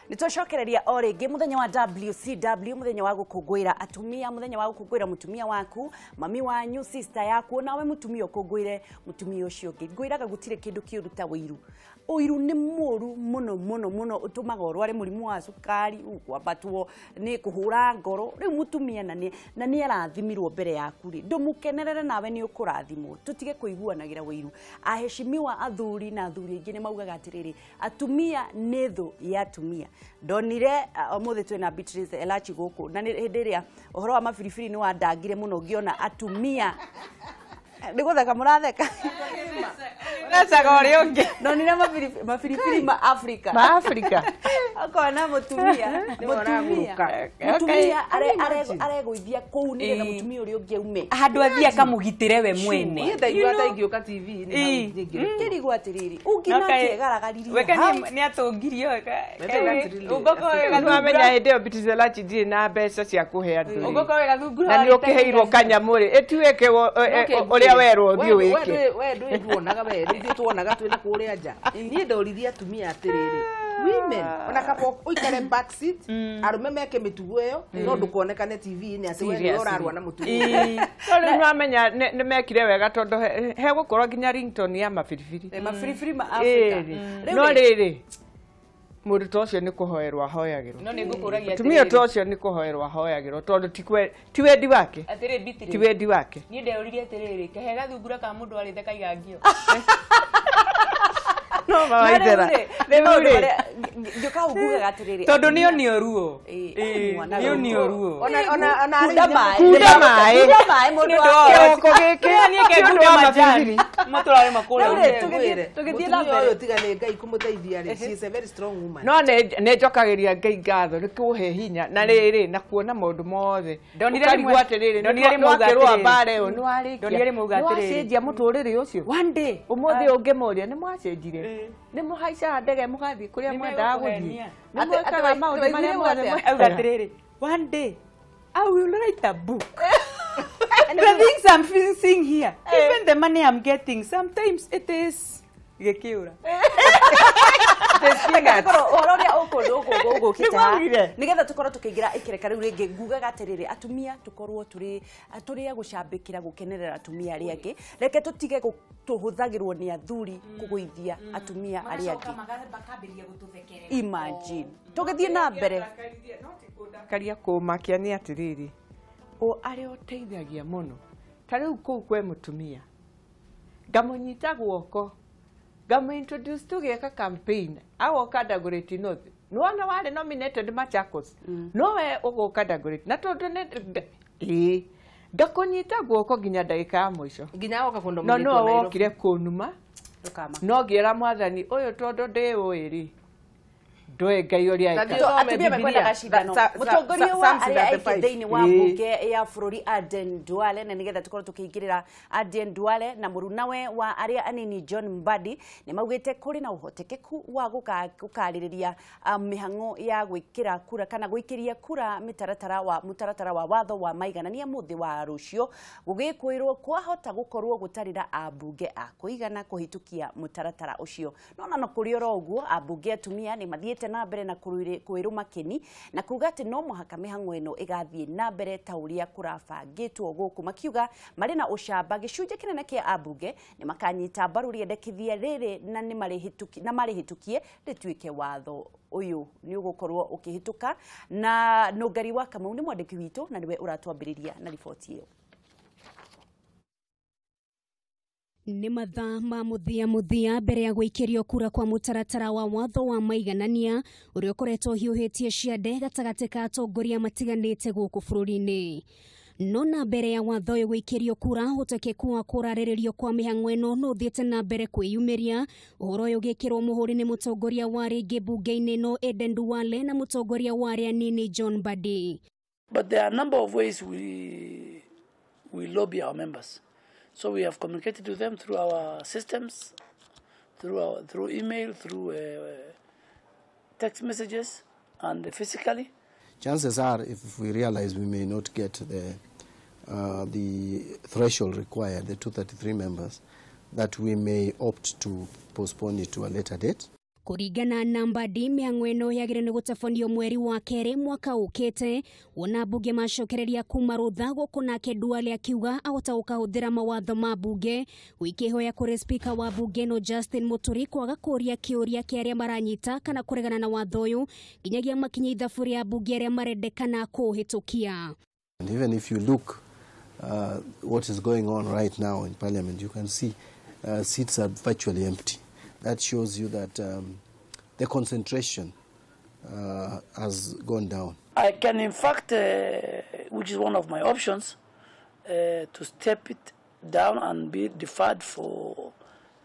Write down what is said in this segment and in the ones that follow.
Nitocokereria o ringi muthenya wa WCW muthenya wa gukungwira atumia muthenya wa gukungwira mutumia waku mami wanyu sister yaku nawe mutumia ukungwire mutumia ucio ungi ngwiraga gutire kindu kiuruta wiru uiru ni muru muno utumaga urware murimu wa sukari ukwabatwo ni kuhura ngoro riu mutumia na ni arathimirwo mbere yaku ri ndumukenerere nawe ni ukurathimwo tutige kuiguanagira wiru aheshimiwa athuri na athuri ingi ni maugaga atiriri atumia ni thu ya atumia ndonire omuthe twina Beatrice Elachi guku na hindi ria uhoro wa mabiribiri ni wandangire muno ngiona atumia ndigutheka muratheka nacaga uri ungi ndonire mabiribiri ma Africa akona mutumia areguithia kuu ni mutumia uri ungi ume handu athia kamugitire we mwene ndaigua taingioka TV ni ngirigwa atiriri ungi nake garagaririe wekani ni atungirio ugoko wamenya hindi yo Beatrice Elachi ndiri na mbeca cia kuhe andu ugoko wega thungura na ni ukiheirwo kanyamuri etiweke uria werwo thio wiki we ndu tuonaga we ndu tuonaga twina kuria nja ni ndorithia atumia atiriri women ona kapo uikare back seat arume meke mitugo yo no ndukonekane TV ni ati we urarwa na mutumia tole nwamenya ni mekire wega tondu he gukorwo nginya ringtone ya mabiribiri ma Africa no riri mundu tocio ni kuhoerwa ahoyagirwo no ni ngukuragia tumia tocio ni kuhoerwa ahoyagirwo tondu ti wendi wake atire bitire ti wendi wake ni ndeuririe atiriri kehega thungura ka mundu ari theka igangio no mawaithera njuka uguga gatiriri tondu ni onioruo ni onioruo ona kuda mai mundu wa kogeke ni kegunda majani muturare makule tugithie na mbere yo tigane ngai kumuteithia ri she is a very strong woman no ne njokagiria ngai ngatho ni kuhe hinya na riri na kuona maundu mothe ndonire atiriri ndonire mauga bare o ni warikia ndonire mauga atiriri wacenjia muturire ucio one day umuthi ungimuria ni mwacenjire ni muhaica ndege mugathi kuria mwendaga guthii ni mwekaga maundu maria mothe auga atiriri one day I will write a book. The things I'm seeing here, even the money I'm getting, sometimes it is gekiura. Ororia uko kita nigetha tukorwo tukigira ikireka riu ringi nguga gatiriri atumia tukorwo turi gucambikira gukenerera atumia ari angi reke tutige tuhuthagirwo ni athuri kuguithia atumia ari angi imagine tugithie na mbere karia kumakia ni atiriri o ari oteithagia muno tariu kuu kwe mutumia ngamunyita guoko gamu introduce tugeka campaign awoka Dagoretti North nuona wale nominated Machakos nowe ugoka Dagoretti na tondu ne gakunyita guoko nginya ndagika ya mwisho nginya woka kundominate no wokire kunuma no ngira mwathani uyu tondu ndi uiri ndoe ngai uria atumia mekwenda gacindano mutongoria wa aria aiki thiini wa bunge ya bururi Aden Duale na nigetha tukorwo tukingirira Aden Duale na murunawe wa aria anini John Mbadi ni maugite kuri na uhotekeku wa gukaririria mihango ya gwikira kura kana gwikiria kura mutaratara wa watho wa maiganania muthi wa rucio gugikwirwo kwahota gukorwo gutarira abunge a kuigana kuhitukia mutaratara ucio nona no kuri oro uguo abunge atumia ni mathiete na mbere na kwirwo makeni na kuga ati no muhaka mihango eno igathie na mbere tauria kurabangitwo guku makiuga mari na ucamba gicunje kinene kia abunge ni makanyita mbaru riendekithia riri na ni marihitukie rituike watho uyu ni ugukorwo ukihituka na Nungari wa Kamau ni mwandiki witu na niwe uratwambiriria na ripoti iyo. Ni mathaa ma muthia mbere ya gwikirio kura kwa mutaratara wa watho wa maiganania uria ukoretwo hiuhitie ciande gatagati ka atongoria matiganite guku bururi-ini nona mbere ya watho uyu gwikirio kura utekeku wa kuraririo kwa mihango eno no thiete na mbere kwiyumiria uhoro uyu gikirwo muhuri ni mutongoria wa ringi bunge-ini no Aden Duale na mutongoria wa aria nini John Mbadi. But there are a number of ways we lobby our members. So we have communicated with them through our systems, through email, through text messages, and physically. Chances are, if we realize we may not get the threshold required, the 233 members, that we may opt to postpone it to a later date. Kuringana na Mbadi, mĩhang'o ĩno yagĩrĩirwo nĩ gũtabanio mweri wa kerĩ mwaka ũkĩte, wona mbunge macokereria kuma rũtha gũkũ nake Duale akiuga ahota gũkahũthĩra mawatho ma mbunge gwĩkĩhoya kũrĩ spika wa mbunge ĩno Justin Muturi kwaga kũũria kĩũria kĩa arĩa maranyita kana kũregana na watho ũyũ nginyagia makinya ithabu rĩa mbunge arĩa marendekana kũũhĩtũkia. And even if you look what is going on right now in Parliament, you can see seats are virtually empty. That shows you that the concentration has gone down. I can, in fact, which is one of my options, to step it down and be deferred for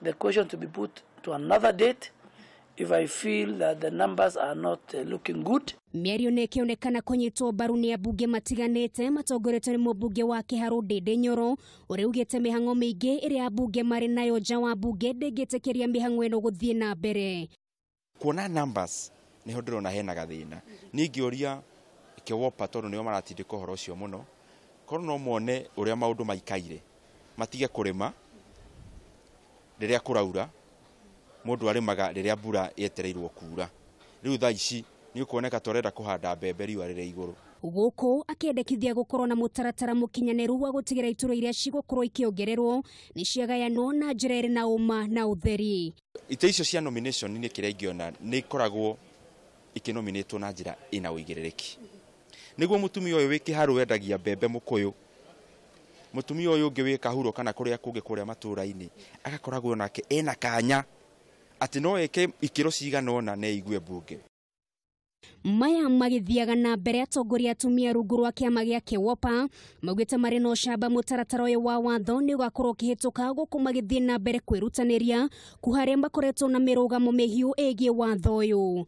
the question to be put to another date if I feel that the numbers are not looking good. Mĩario nĩ ĩkĩonekana kũnyitwo mbaru nĩ ambunge matiganĩte matongoretio nĩ mũmbunge wa Kĩharũ Ndĩndĩ Nyoro ũrĩa ugĩte mĩhang'o mĩingĩ ĩrĩa ambunge marĩ nayo nja wa mbunge ndĩngĩtĩkĩria mĩhang'o ĩno gũthiĩ na mbere. Kuona numbers nĩ ho ndĩrona hena gathĩna. Ningĩũria Kĩwopa tondũ nĩo maratindĩka ũhoro ũcio mũno, korwo no mone ũrĩa maũndũ maikaire matige kũrĩma rĩrĩa kũraura, mũndũ arĩmaga rĩrĩa mbura yetereirwo kuura. Rĩu thaa ici nĩ ũkuoneka tũrenda kũhanda mbembe riũa rĩrĩ igũrũ. Gũkũ akĩendekithia gũkorwo na mũtaratara mũkinyanĩru wa gũtigĩra iturwa iria cigũkorwo ikĩongererwo nĩ ciagayanwo na njĩra ĩrĩ na ũma na ũtheri. Ite icio cia nomination nĩ kĩrĩa ingĩona nĩ ikoragwo ikinominatwo na njĩra ĩna ũigĩrĩrĩki. Nĩguo mũtumia ũyũ wĩ Kĩharũ wendagia mbembe Mũkũyũ, mũtumia ũyũ ũngĩ wĩ Kahuro kana kũrĩa kũngĩ kũrĩa matũũra-inĩ agakoragwo nake ena kanya atĩ no eke ikĩro cigana ũna na igue mbunge. Maya magĩthiaga na mbere atongoria atumia rungu rwa kĩama gĩa Kĩwopa maugĩte marĩ na ũcamba mũtaratara ũyũ wa watho nĩ ũgakorwo ũkĩhĩtũka gũkũ magĩthiĩ na mbere kwĩrutanĩria kuharĩa makoretwo na mĩrũgamo mĩhiũ ĩgiĩ watho ũyũ.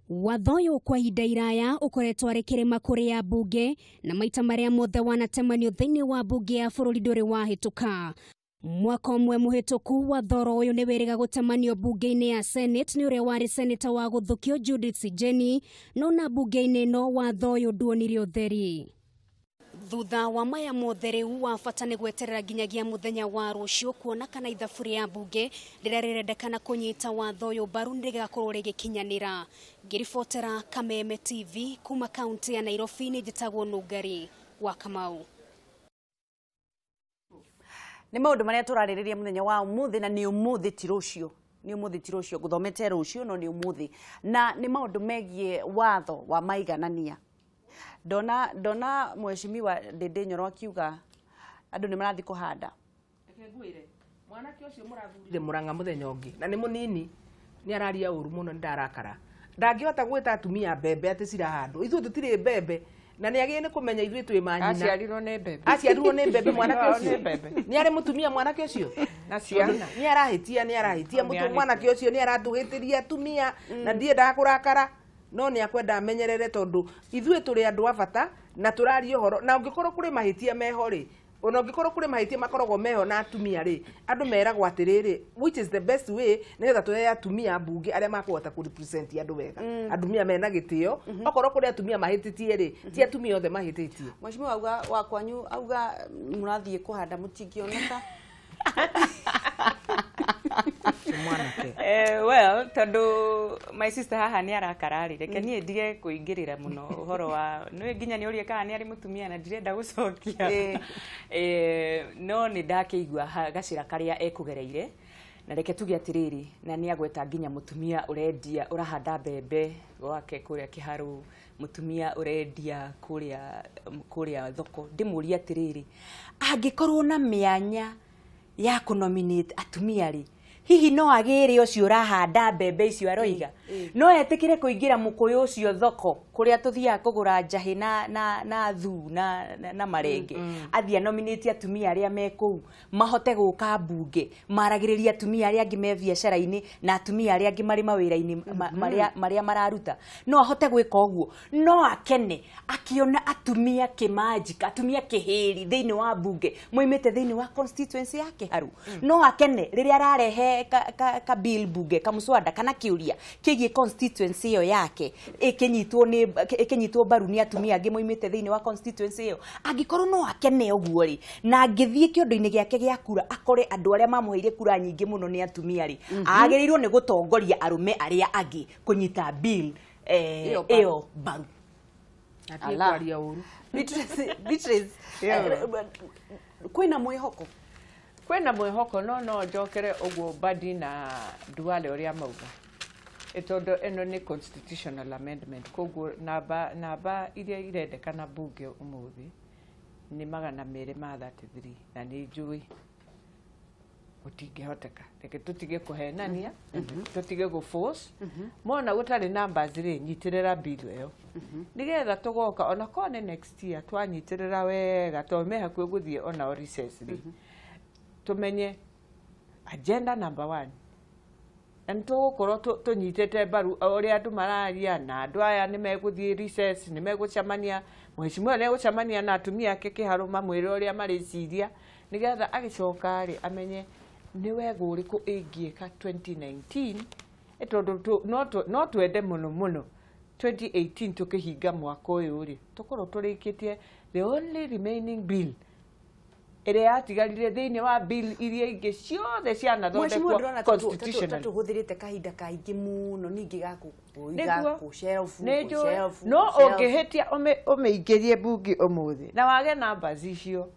Watho ũyũ kwa ihinda iraya ũkoretwo arĩ kĩrĩma kũrĩ ambunge na maita marĩa mothe wanatemanio thĩinĩ wa mbunge ya bũrũri ndũrĩ wahĩtũka. Mwaka ũmwe mũhĩtũku watho ũyũ nĩ wĩrĩga gũtemanio mbunge-inĩ ya Senate nĩ ũrĩa warĩ seneta wa gũthukio Judith Sijeni, no na mbunge-inĩ ĩno watho ũyũ nduonire ũtheri. Thutha wa maya mothe rĩu wa bata nĩ gweterera nginyagia mũthenya wa rũciũ kuona kana ithabu rĩa mbunge rĩrĩa rĩrendekana kũnyita watho ũyũ mbaru nĩrĩgakorwo rĩgĩkinyanĩra. Ngĩribotera Kameme TV kuma kaunti ya Nairobi nĩ njĩtagwo Nũngari wa Kamau. Nĩ maũndũ marĩa tũrarĩrĩria mũthenya wa ũmũthĩ na nĩ ũmũthĩ ti rũciũ. Nĩ ũmũthĩ ti rũciũ ngũthomete rũciũ no nĩ ũmũthĩ. Na nĩ maũndũ megiĩ watho wa maiganania. Ndona mheshimiwa Ndĩndĩ Nyoro akiuga andũ nĩ marathiĩ kũhanda. Mwanake ũcio mũrathurire Mũrang'a mũthenya ũngĩ na nĩ mũnini nĩ araria ũru mũno nĩ ndarakara. Ndangĩhota gwĩta atumia mbembe atĩ cirahandwo. Ithuĩ tũtirĩ mbembe na nĩ agĩrĩire nĩ kũmenya ithuĩ twĩ manyina. Aciarirwo nĩ mbembe. Aciarirwo nĩ mbembe mwanake ũcio. Nĩ arĩ mũtumia mwanake ũcio. Na ciana. Nĩ arahĩtia mwanake ũcio nĩ aratũgĩtĩria atumia na ndiendaga kũrakara. No nĩ akwenda amenyerere tondũ ithuĩ tũrĩ andũ a bata na tũraria ũhoro na ũngĩkorwo kũrĩ mahĩtia meho rĩ, ona ũngĩkorwo kũrĩ mahĩtia makoragwo meho na atumia rĩ, andũ meragwo atĩrĩrĩ, which is the best way nĩgetha tũhe atumia mbunge arĩa makũhota kũ represent andũ wega. Atumia mena gĩtĩo, okorwo kũrĩ atumia mahĩtĩtie rĩ, ti atumia othe mahĩtĩtie. Mheshimiwa auga wa kwanyu auga mũrathiĩ kũhanda mũtingĩoneka. Well, tondũ my sister haha nĩ arakararĩ, reke niĩ ndige kũingĩrĩra mũno ũhoro wa nĩ nginya nĩ ũrĩa kana nĩ arĩ mũtumia na ndirenda gũcokia. No nĩ ndakĩigua gacĩra karĩa ekũgereire na reke tuge atĩrĩrĩ na nĩ agweta nginya mũtumia ũrendia ũrahanda mbembe gwake kũrĩa Kĩharũ, mũtumia ũrendia kũrĩa thoko. Ndĩmũria atĩrĩrĩ, angĩkorwo na mĩanya ya kũnominate atumia rĩ, hihi no agĩre ũcio ũrahanda mbembe icio aroiga, no etĩkĩre kũingĩra Mũkũyũ ũcio thoko kũrĩa tũthiaga kũgũra njahĩ na thu na marenge, athiĩ nominate atumia arĩa me kũu mahote gũka mbunge maragĩrĩria atumia arĩa angĩ me biacara-inĩ na atumia arĩa angĩ marĩ mawĩra-inĩ marĩa mararuta, no ahote gwĩka ũguo, no akene akiona atumia kĩmanjika, atumia kĩhĩri thĩinĩ wa mbunge moimĩte thĩinĩ wa constituency ya Kĩharũ, no akene rĩrĩa ararehe ka bill bunge kamuswada kana kiuria kigie constituency yo yake ikinyitwo baru ni atumia angi moimite thiini wa constituency yo angikorwo no akene uguo ri na ngithie kiondoini giake gia kura akore andu aria mamuheire kura nyingi muno ni atumia ri agirirwo ni gutongoria arume aria angi kunyita bill iyo baru atikaria uru Beatrice kwina mwihoko no njokere uguo Mbadi na Duale uria mauga etondo eno ni constitutional amendment koguo namba iria irendekana bunge umuthi ni 233 na ni njui utingehoteka reke tutige kuhenania tutige go force mona gutari numbers ri nyitirira bill iyo nigetha tugoka ona kone next year twanyitirira wega to meha kwe guthie ona recess ri tumenye agenda number 1 ento koro tunyitete baru ori andu mararia na andu aya ni meguthie recess ni megucamania mheshimiwa ne gucamania na atumia ake kiharuma mwire oria mariciria nigetha agicoka ri amenye ni wega uriku ingieka 2019 etondo no twende muno 2018 tukihinga mwaka uyu ri tukorwo turikitie the only remaining bill ere yatigarire thiini wa bill iria ingi ciothe cianathondekwo constitutional tuhuthirite kahinda kaingi muno ningi gakuiga ku shelf no ungihitia umeingirie bungi umuthi na wage numbers icio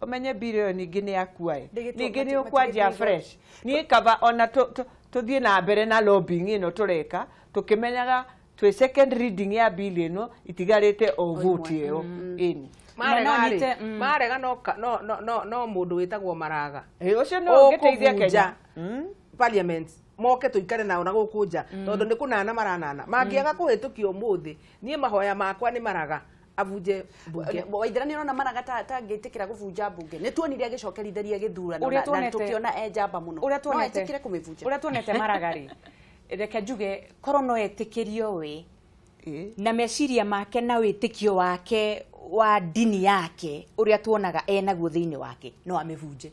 umenye bill ningi ni akuae ningi ni ukwanjia fresh ni kaba ona tuthie na mbere na lobbying ino tureka tukimenyaga twi second reading ya bill ino itigarite o vote iyo ini marega no mundu witagwo Maraga ucio no ngiteithia Kenya parliament moke tuikare nao na gukunja tondu ni kunana maranana mangiaga kuhitukio umuthi nie mahoya makwa ni Maraga avuje bunge waithira ni rona Maraga ta ngitikira gubunja bunge ni tuonire agicokeritharia githurano na tukiona ejamba muno uria tuonete Maraga ri reke njuge korwo no etikirio we na meciria make na witikio wake wa dini yake uria tuonaga enaguo thiini wake no amevunje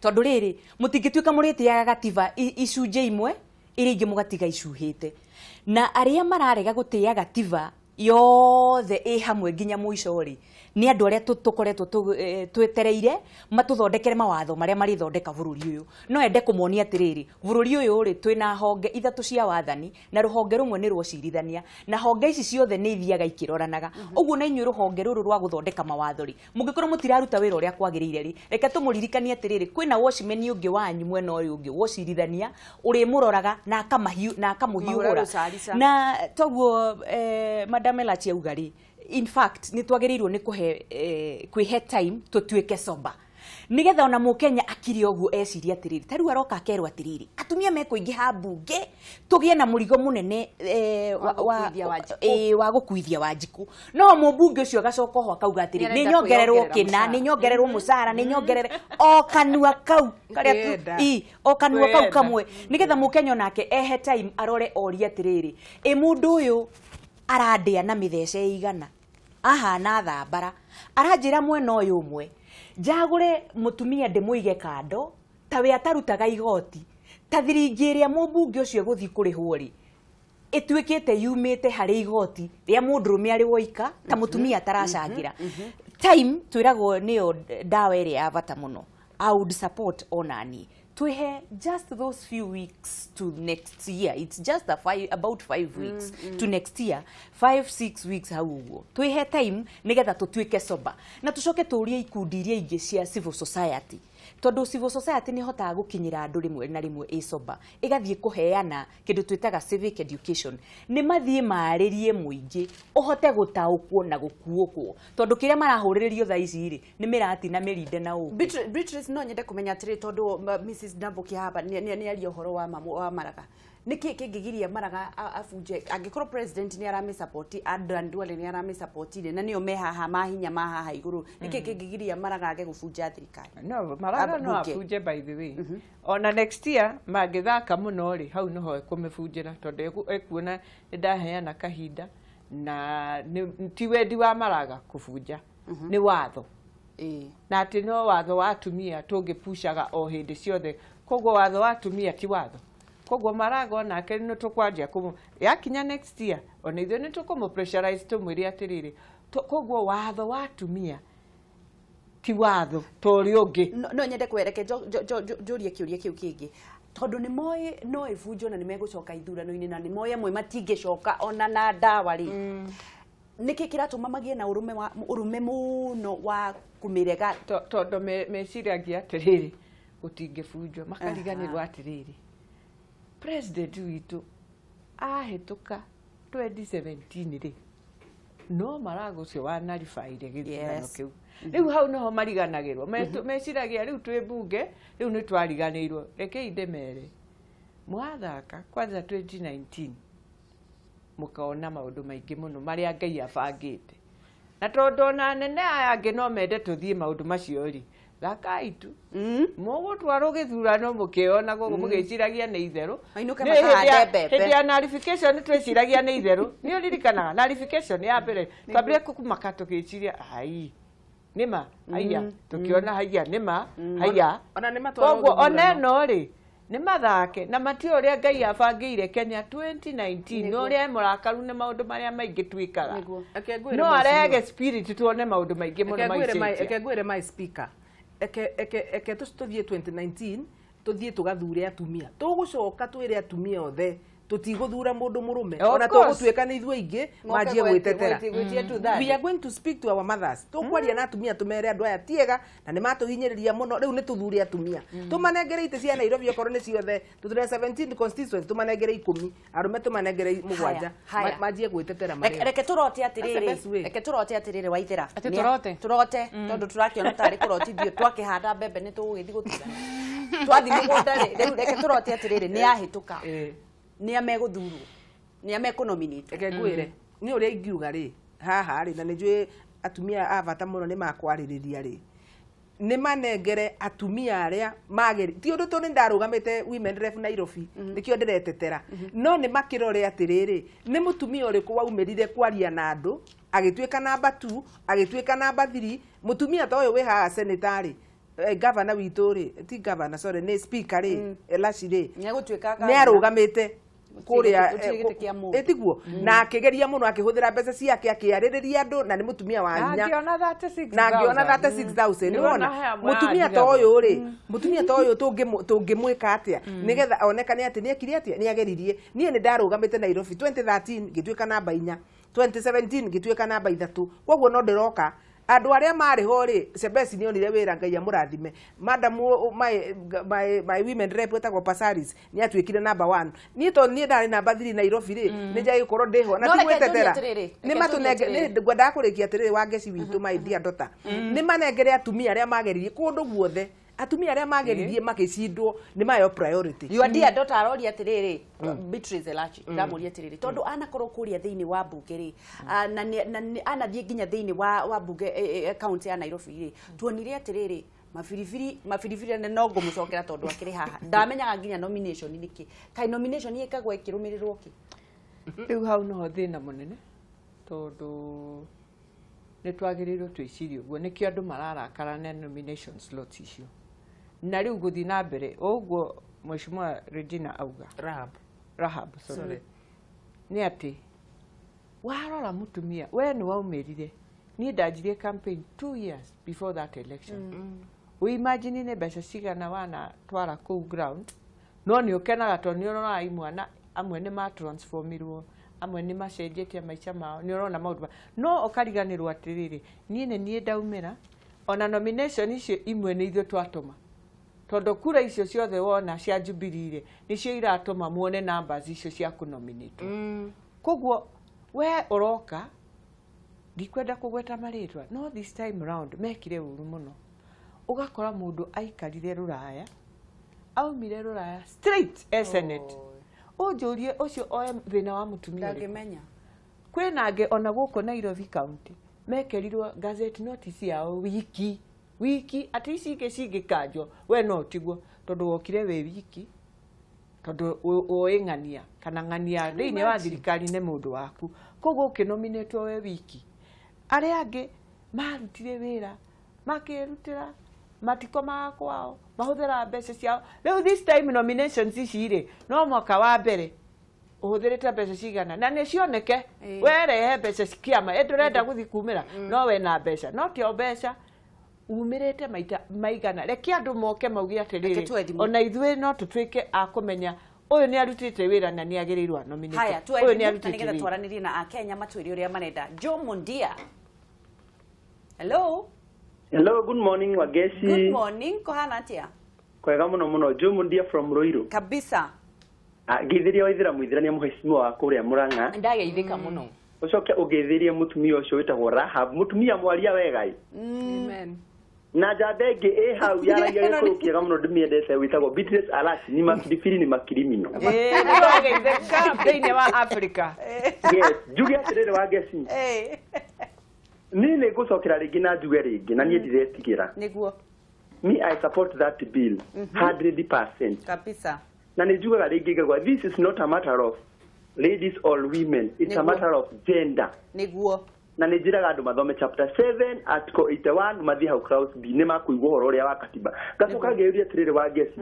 tondu riri mutingituika muritiaga gatiba icunje imwe iri ingi mugatiga icuhite na aria mararega gutia gatiba yothe i hamwe nginya muico ri ni andu aria tukoretwo twetereire matuthondekere mawatho maria mari thondeka bururi uyu no ende kumonia atiriri bururi uyu ri twina honge ithatu cia wathani na ruhonge rumwe ni rwocirithania na honge ici ciothe ni ithiaga ikiroranaga uguo na inyu ruhonge ruru rwa guthondeka mawatho ri mungikorwo mutiraruta wira uria kwagirire ri reke tumuririkanie atiriri kwina watchman ungi wanyu mwena uyu ungi wocirithania uri muroraga na akamuhiuhura na toguo Madam Elachi augari in fact ni twagerirwo ni kwihe time tutuike soba nigetha ona mukenya akiri oguo eciria atiriri tariu aroka akerwa atiriri atumia mekuingiha bunge tugie na murigo munene wa gukuithia Wanjiku no mubunge ucio agacoka ho akauga atiriri ni nyongererwo kina ni nyongererwo musara ni nyongerere o kanua kau karia o kanua kau kamwe nigetha mukenya nake ehe time arore oria atiriri mundu uyu arandia na mithece igana ahana thambara aranjira mwena uyu umwe njagure mutumia ndimuige kando tawe atarutaga igoti tathiringi iria mubunge ucio guthi kurihwo ri itwikite yumite hari igoti ria mundurume ari woika ta mutumia taracangira time twiragwo niyo dawa iria ya bata muno I would support onani twihe just those few weeks to next year. It's just about 5 weeks to next year. 5-6 weeks hauguo twihe time nigetha tutwike soba na tucoke turie ikundi iria ingi cia civil society tondu civil society ni hotaga gukinyira andu rimwe na rimwe isoba igathie kuheana kindu twitaga civic education ni mathie maaririe muingi uhote gutaukwo na gukuokwo tondu kiria marahuririo tha ici ri ni mirati na mirinde na u Beatrice no nyende kumenya atiri tondu Mrs Ndambuki hapa ni ari uhoro wa Maraga niki kingigiria Maraga afuje angikorwo president ni arame support Adan Duale ni arame support na nio mehaha mahinya mahaha iguru niki kingigiria Maraga age gufunja thirikari no Maraga no afuje by the way ona next year magithaka muno ri hau noho ekumifunjira tondu ekuona ndaheana kahinda na ti wendi wa Maraga kufunja ni watho na ati no watho wa atumia tungipushaga o hindi ciothe koguo watho wa atumia ti watho koguo Maraga onake no tukwanjia yakinya next year ona ithuĩ nĩ tũkũmũ pressurize tũmwĩre atĩrĩrĩ koguo watho wa atumia ti watho tũrĩ ũngĩ no nyende kwereke njũrie kĩũria kĩu kĩngĩ tondu nĩ moĩ no ibunjo na nĩ megũcoka ithurano-inĩ na nĩ moĩ amwe matingĩcoka ona na ndawa rĩ nĩkĩ kĩratũma magĩe na ũrũme mũno wa kũmĩrega tondu meciragia atĩrĩrĩ gũtingĩbunjwo makariganĩrwo atĩrĩrĩ president witũ ahĩtũka 2017 rĩ no Maraga ũcio wanaribaire gĩthurano kĩu rĩu hau noho mariganagĩrwo meciragia rĩu twĩ mbunge rĩu nĩ twariganĩirwo rekei ndĩmere mwathaka kwanza 2019 mũkaona maũndũ maingĩ mũno marĩa Ngai abangĩte na tondũ ona anene aya angĩ no mende tũthiĩ maũndũ macio rĩ thakai tu mũgũtwarwo gĩthurano mũkĩona gũkũ mũgĩciragia nĩ itherũ hĩndĩ ya narification twĩciragia nĩ itherũ nĩ ũririkanaga narification ya mbere twambire kũmaka tũgĩciria ai nĩma haiya tũkĩona haiya nĩma haiya koguo ona ĩno rĩ nĩ mathake na mati ũrĩa Ngai abangĩire Kenya 2019 no ũrĩa mũrakaru nĩ maũndũ marĩa maingĩ twĩkaga no arege spirit tuone maũndũ maingĩ mũno maicĩte eke ngwĩre my speaker eke tũthiĩ 2019 tũthiĩ tũgathure atumia tũgũcoka twĩre atumia othe tutigũthura mũndũ mũrũme ona tũgũtuĩka nĩ ithuĩ ingĩ manjie gwĩtetera we are going to speak to our mothers tũkwaria na atumia tũmere andũ aya tiega na nĩ matũhinyĩrĩria mũno rĩu nĩ tũthure atumia tũmanengere itĩ cia Nairobi okorwo nĩ ciothe tũthure 17 constituency tũmanengere 10 arũme tũmanengere 7 manjie gwĩtetera reke tũrote atĩrĩrĩ Waithĩra tũrote tondũ tũrakĩona tarĩ kũrotithio twakĩhanda mbembe nĩ tũgũgĩthiĩ gũtuga twathi mũgũnda rĩ reke tũrote atĩrĩrĩ nĩ ahĩtũka nĩ amegũthurwo nĩ amekũnominate reke ngwĩre nĩ ũrĩa ingiuga rĩ haha rĩ na nĩ njũĩ atumia a bata mũno nĩ makwarĩrĩria rĩ nĩ manengere atumia arĩa mageri ti ũndũ tondũ ndarũgamĩte women rep Nairobi nĩkĩo ndĩretetera no nĩ makĩrore atĩrĩrĩ nĩ mũtumia ũrĩkũ waumĩrire kwaria na andũ agĩtuĩka namba 2 agĩtuĩka namba 3 mũtumia ta ũyũ wĩ haha senator governor witũ rĩ ti governor sorry nĩ speaker rĩ Elashi rĩ nĩ arũgamĩte kuria etiguo na akĩgeria mũno akĩhũthĩra mbeca ciake akĩarĩrĩria andũ na nĩ mũtumia wa hinya na angĩona 36,000 nĩ wona mũtumia ta ũyũ rĩ mũtumia ta ũyũ tũngĩmwĩka atĩa nĩgetha onekane atĩ nĩ ekire atĩa nĩ ageririe niĩ nĩ ndarũgamĩte Nairobi 2013 ngĩtuĩka namba 4 2017 ngĩtuĩka namba 3 koguo no ndĩroka andũ arĩa marĩ ho rĩ Sebesi nĩ onire wĩra Ngai amũrathime madam my women rep etagwo Pasaris nĩ atuĩkire namba 1 niĩ tondũ niĩ ndarĩ namba 3 Nairobi rĩ nĩ njagĩkorwo ndĩho na ti gwĩtetera nĩ matũnenge ngwendaga kũrĩkia atĩrĩrĩ wa ngeci witũ my dear daughter nĩ manengere atumia arĩa mageririe kũndũ guothe atumia arĩa mageririe makĩcindwo nĩ mayo priority your dear daughter aroria atĩrĩrĩ Beatrice Elachi ndamũria atĩrĩrĩ tondũ anakorwo kũria thĩinĩ wa mbunge rĩ na anathiĩ nginya thĩinĩ wa mbunge county ya Nairobi rĩ tuonire atĩrĩrĩ mabiribiri no ngũmũcokera tondũ akĩrĩ haha ndamenyaga nginya nomination nĩkĩ kai nomination ĩkagwo ĩkĩrũmĩrĩrwo kĩ rĩu hau no thĩna mũnene tondũ nĩ twagĩrĩirwo twĩcirie ũguo nĩkĩo andũ mararakara na nomination slots icio na rĩu gũthiĩ na mbere ũguo Mheshimiwa Regina auga Rahab sorry nĩ atĩ warora mũtumia we nĩ waumĩrire niĩ ndanjirie campaign 2 years before that election we imagine nĩ mbeca cigana wana twara kũu ground no nĩ ũkenaga tondũ nĩ ũrona imwana amwe nĩ matransformirwo amwe nĩ macenjetie maica mao nĩ ũrona maũndũ no ũkariganĩrwo atĩrĩrĩ niĩ ndaumĩra ona nomination icio imwe nĩ ithuĩ twatũma tondũ kura icio ciothe wona cia Jubilee nĩcio iratũma muone numbers icio cia kũnominate koguo we ũroka ndikwenda kũgweta marĩtwa no this time round mekire ũru mũno ũgakora mũndũ aikarire Rũraya aumire Rũraya straight Senate ũnjũrie ũcio oe thĩna wa mũtumia ndangĩmenya kwĩna angĩ ona gũkũ Nairobi county mekerirwo gazette notice yao wiki ati ici ingĩ cingĩkanjwo we no tiguo tondũ wokire we wiki tondũ ũĩ ng'ania kana ng'ania thĩinĩ wa thirikari nĩ mũndũ waku koguo ũkĩnominĩtwo we wiki arĩa angĩ marutire wĩra makĩrutĩra matiko makwao mahuthira mbeca ciao riu this time nominations iciri no mwaka wa mbere uhuthirite mbeca cigana na ni cioneke werehe mbeca cikiama endurenda guthi kumira no we na mbeca no tio mbeca umirite maigana reke andu moke maugi atiriri ona ithuĩ no tutwike a kumenya uyu ni arutite wira na ni agirirwa nominate haya uyu ni arutite wira twaranirie na akenya matwiri uria marenda Joe Mundia. Hello. Hello, good morning Wageci. Good morning, kohana atia? Kwega muno Joe Mundia from Ruiru. Kabisa. Githiria waithira muithirania muhecimu wa kuria Murang'a. Ndageithika muno. Ucoke ugithirie mutumia ucio witagwo Rahab, mutumia mwaria wegai. Amen. Na jadege hau yaragia gikuru kiega muno ndimiendete witagwo Beatrice Alasi ni makirifiri ni makirimino. Ndageithika thĩinĩ wa Africa. Yes, juge atiriri Wageci. Nini gucokera ringi na njuge ringi na nie ndiretigira. Niguo. Me I support that bill 100%. Kabisa. Na nijugaga ringi ngagwa this is not a matter of ladies or women, it's a matter of gender. Niguo. Na nijiraga andu mathome chapter 7 article 81 mathi hau clause B ni makuigwa horo uria wa katiba. Gacoka ngeuria atiriri Wageci.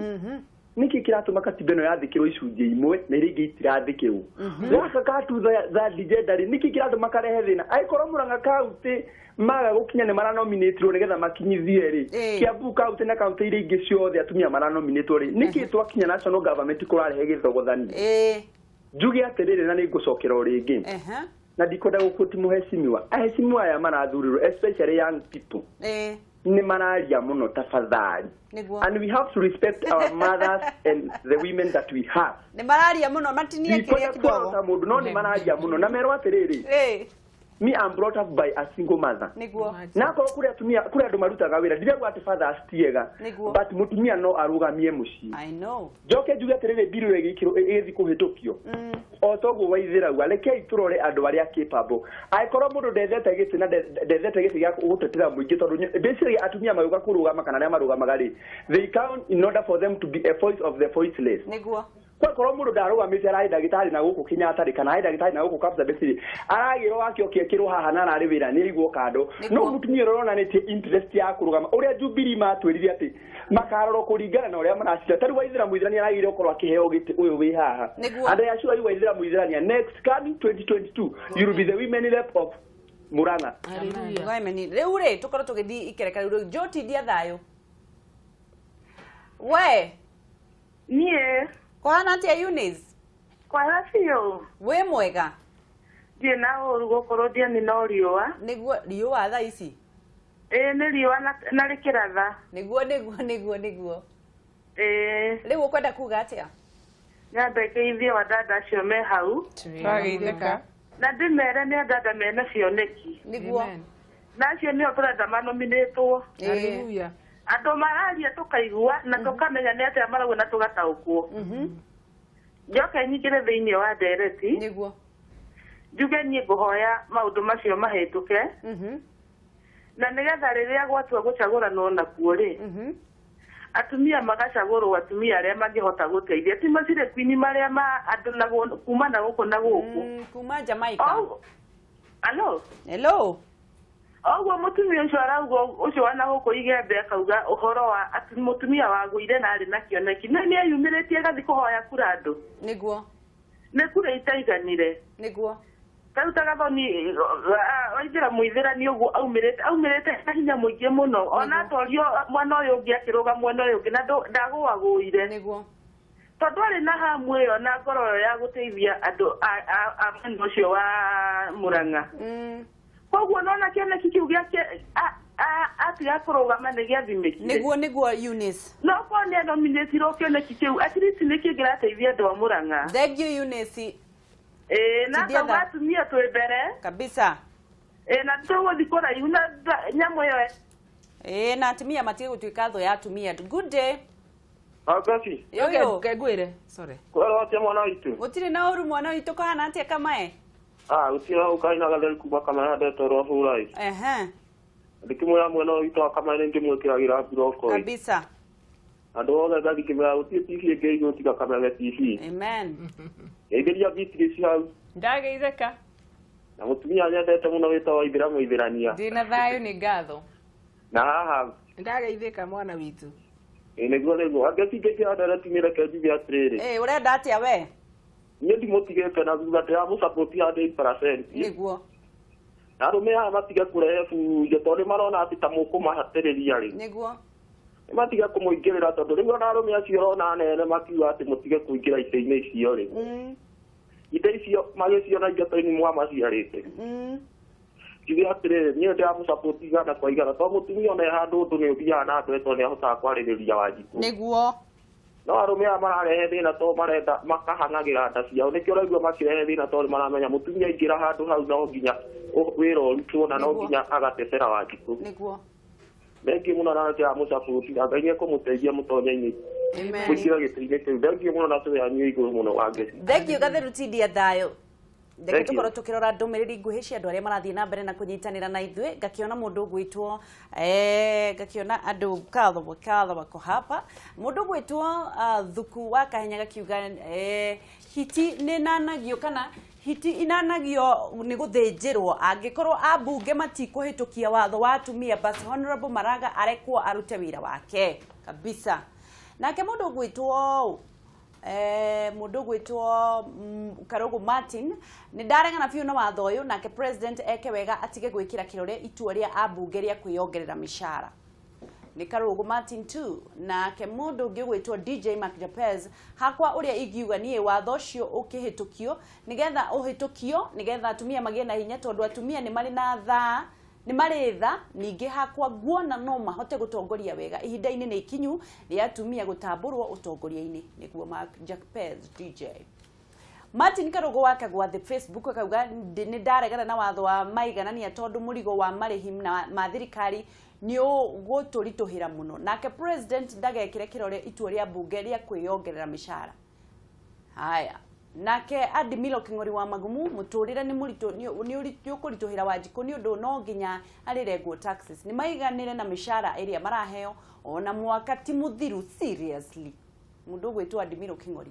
Niki kiratuma katiba ino yathikirwo icunjĩ imwe na iria ingĩ itirathikirwo. Gaka katu za legendary niki kiratuma karehe thina. Aikorwo Murang'a county maga gukinya ni maranominatirwo nigetha makinyithie ri. Kiambu county na county iria ingĩ ciothe atumia maranominatirwo ri. Niki twakinya national government kurarehe githogothani. Njuge atiriri na nigucokera ringi. Na ndikwenda gukuti muhecimiwa. Ahecimiwa aya marathurirwo especially young people. Ni mararia muno tafadhali. And we have to respect our mothers and the women that we have. Ni mararia muno matinie kiria kidogo. Mundu no ni mararia muno na merwa atiriri. Me I'm brought up by a single mother. Niguo. Na ko kuri atumia kuri andu marutaga wira ndirego ati fathers tiega. But mutumia no arugamie muci. I know. Joke njuge atiriri biru egikiro egithi kuhitukio. Otogo waithira waleke iturore andu aria capable. Aikorwo mundu ndethete giti na ndethete giti gya gutetera muingi tondu ndeciri atumia maruga kurugama kana aria marugamaga ri. They count in order for them to be a voice of the voiceless. Niguo. Kwa korwo mundu ndarugamite arai ndagitari na guku Kenyatta kana arai ndagitari na guku Kabza Besiri aragiro wakio kiekirwo haha na arari wira ni rigwo kando no mutumia rorona neti interest ya kurugama uria Jubilee matwirire ati makaroro kuringana na uria maracira tari waithira muithirania aragire ukorwo akiheo giti uyu wi haha and I assure you waithira muithirania next coming 2022 you will be the women rep of Murang'a. Hallelujah. Riu ri tukorwo tugithi ikereka riu Joti dia thayo. We nie kohana atia Eunice? Kwara biũ. We mwega? Ndirĩ na ũru gũkorwo ndiarĩ na riũa. Nĩguo riũa thaa ici? Nĩ riũa na rĩkĩratha. Nĩguo. Rĩu ũkwenda kuga atĩa? Nyambe ngeithie wadada acio me hau. Twageithĩka. Na ndĩmere nĩ andada mena cioneki. Nĩguo. Na acio nĩo tũrenda manominĩtwo. Hallelujah. Andũ mararia tũkaigua na tũkamenya nĩ atĩa marauga na tũgataũkwo. Njoke nyingĩre thĩinĩ wa ndereti. Nĩguo. Njuge niĩ ngũhoya maũndũ macio mahĩtũke. Na nĩgetha rĩrĩa gwatua gũcagũranwo nakuo rĩ. Atumia magacagũrwo atumia arĩa mangĩhota gũteithia. Ti macire kwini marĩa ma andũ na kuma na gũkũ na gũkũ. Kuma Jamaica. Hello. Oguo mutumia ucio arauga ucio wana guku igembe akauga uhoro wa ati mutumia wagũire na arĩ na kĩoneki na nĩ ayumĩrĩtie gathi kũhoya kura andũ nĩguo nĩ kura itaiganire nĩguo karuta gathoni waithĩra muithĩrani ũguo aumĩrĩte na hinya mũingĩ mũno ona atorio mwana ũyũ ũngĩ akĩrũga mwena ũyũ ũngĩ na ndagũagũire nĩguo tondũ arĩ na hamu ĩyo na ngoro ĩyo ya gũteithia andũ a mwena ũcio wa Murang'a. Koguo nona kĩoneki kĩu gĩake atiga kũrũgama nĩ gĩathimĩkire. Nĩguo Eunice. No korwo nĩ anominatirwo kĩoneki kĩu at least nĩ kĩngĩrateithia andũ a Murang'a. Thank you Eunice. Na kauga atumia twĩ mbere. Kabisa. Na tũgũthiĩ kũraihu na nyamũ ĩyo. Na atumia matige gũtuĩka thũ ya atumia. Good day. Akaci. Ngwĩre. Sorry. Kwara atĩa mwana witũ? Gũtirĩ na ũru mwana witũ kahana atĩa Kamae? Gũtirĩ ũkaina gatheru kuma Kamae ndetwo Hurai. Ndikimwĩra mwena witũ wa Kamae nĩngĩmwĩkĩragĩra mburoko. Kabisa. Andũ othe ngathikĩmĩra gũtirĩ TV ĩngĩ igũtiga Kamae TV. Amen. Ngeithĩria Beatrice hau. Ndageithĩka. Na mũtumia nyendete mũno wĩtagwo Waithĩra Mũithĩrania. Ndĩna thayũ nĩ ngatho. Na haha Ndageithika mwana witu. Niguo angetingĩkĩra ndaratimĩre kenjithia atĩrĩrĩ. Ũrenda atĩa we? Niĩ ndimũtigĩte na thutha ndĩramũsapoti 100%. Nĩguo. Na arũme aya matige kũrehe bunjo tondũ marona atĩ ta mũkũmahatĩrĩria rĩ. Nĩguo. Matige kũmũingĩrĩra tondũ rĩu ona arũme acio ũrona anene makiuga atĩ mũtige kũingĩra itĩ-inĩ icio rĩ. Itĩ icio magĩciona ingata-inĩ mwamaciarĩte. Kiuge atĩrĩrĩ niĩ ndĩramũsapoti igana kwa igana tondũ mũtumia ona handũ ũndũ nĩ ũthiaga na mbere tondũ nĩahotaga kwarĩrĩria Wanjikũ. Nĩguo. No arũme aya mararehe thĩna tondũ marenda makahang'agĩra nda ciao nĩkĩo ũraigua makĩrehe thĩna tondũ maramenya mũtumia aingĩra handũ hau no nginya wĩra ũrutwo na no nginya agatecera Wanjikũ. Nĩguo. Thengiũ mũno na ndĩramũsapoti na Ngai nĩekũmũteithia mũtonye-inĩ. Kũingĩra gĩtĩ-inĩ kĩu. Thengiũ mũno na tũyanyu igũrũ mũno wa Ngai. Thengiũ Gatheru Tindia thayũ. Ndeke tukorwo tukirora ndũmĩrĩri nguhĩ cia andũ arĩa marathiĩ na mbere na kũnyitanĩra na ithuĩ. Ngakiona mũndũ ũgwĩtwo ngakiona andũ kadha wako hapa. Mũndũ ũgwĩtwo Thuku wa Kahenya gakiuga hiti nĩnanagio kana hiti inanagio nĩ gũthĩnjĩrwo angĩkorwo ambunge matikũhĩtũkia watho wa atumia basi Honorable Maraga arekwo arute wĩra wake kabisa. Nake mũndũ ũgwĩtwo mũndũ gwĩtwo Karogo Martin nĩ ndarengana biũ na watho ũyũ nake president eke wega atige gwĩkĩra kĩrore itua rĩa ambunge rĩa kwĩongerera mĩcara. Nĩ Karogo Martin tu nake mũndũ ũngĩ gwĩtwo DJ Mark Japez hakwa ũrĩa ingiuga niĩ watho ũcio ũkĩhĩtũkio nĩgetha ũhĩtũkio nĩgetha atumia magĩe na hinya tondũ atumia nĩ marĩ na thaa nĩ marĩ tha ningĩ hakwa nguona no mahote gũtongoria wega ihinda-inĩ nĩ ikinyu rĩa atumia gũtambũrwo ũtongoria-inĩ nĩguo Mark Japez DJ. Martin Karogo wake gwa the Facebook akauga nĩ ndaregana na watho wa maiganania tondũ mũrigo wa marĩhi ma thirikari nĩ ũgũtũritũhĩra mũno nake president ndagekĩre kĩrore itua rĩa mbunge rĩa kwĩongerera mĩcara. Haya nake Adimilo King'ori wa Magumu mũtũrĩre nĩ mũritũ nĩ ũkũritũhĩra Wanjikũ nĩ ũndũ no nginya arĩrengwo taxes nĩ maiganĩre na mĩcara ĩrĩa maraheo ona mwaka ti mũthiru seriously. Mũndũ gwĩtwo Adimilo King'ori.